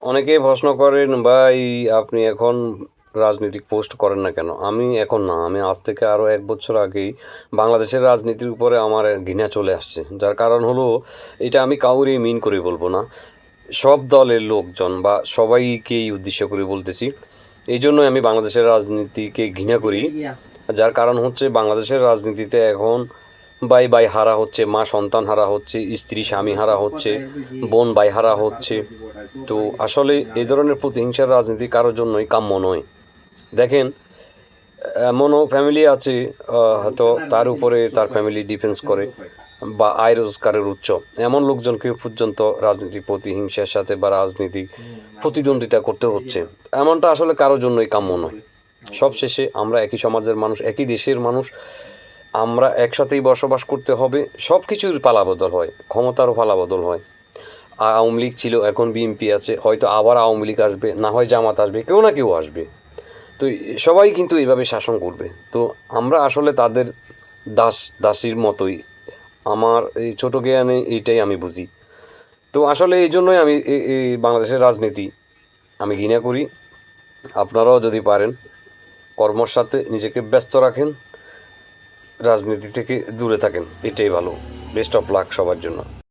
অনেকেই প্রশ্ন করেন, ভাই আপনি এখন রাজনৈতিক পোস্ট করেন না কেন? আমি এখন না, আমি আজ থেকে আরও 1 বছর আগেই বাংলাদেশের রাজনীতির উপরে আমার ঘৃণা চলে আসছে। যার কারণ হলো, এটা আমি কাউরেই মিন করে বলবো না, সব দলের লোকজন বা সবাইকেই উদ্দেশ্য করে বলতেছি। এই জন্যই আমি বাংলাদেশের রাজনীতিকে ঘৃণা করি। যার কারণ হচ্ছে, বাংলাদেশের রাজনীতিতে এখন ভাই ভাই হারা হচ্ছে, মা সন্তান হারা হচ্ছে, স্ত্রী স্বামী হারা হচ্ছে, বোন ভাই হারা হচ্ছে। তো আসলে এই ধরনের প্রতিহিংসার রাজনীতি কারোর জন্যই কাম্য নয়। দেখেন, এমনও ফ্যামিলি আছে, হয়তো তার উপরে তার ফ্যামিলি ডিফেন্স করে বা আয় রোজগারের উচ্চ, এমন লোকজনকে পর্যন্ত রাজনৈতিক প্রতিহিংসার সাথে বা রাজনীতিক প্রতিদ্বন্দ্বিতা করতে হচ্ছে। এমনটা আসলে কারোর জন্যই কাম্য নয়। সবশেষে আমরা একই সমাজের মানুষ, একই দেশের মানুষ, আমরা একসাথেই বসবাস করতে হবে। সব কিছুর পালাবদল হয়, ক্ষমতারও পালাবদল হয়। আওয়ামী লীগ ছিল, এখন বিএনপি আছে, হয়তো আবার আওয়ামী লীগ আসবে, না হয় জামাত আসবে, কেউ না কেউ আসবে। তো সবাই কিন্তু এইভাবে শাসন করবে। তো আমরা আসলে তাদের দাসীর মতোই। আমার এই ছোটো জ্ঞানে এইটাই আমি বুঝি। তো আসলে এই জন্যই আমি এই বাংলাদেশের রাজনীতি আমি ঘৃণা করি। আপনারাও যদি পারেন, কর্মর সাথে নিজেকে ব্যস্ত রাখেন, রাজনীতি থেকে দূরে থাকেন, এটাই ভালো। বেস্ট অফ লাক সবার জন্য।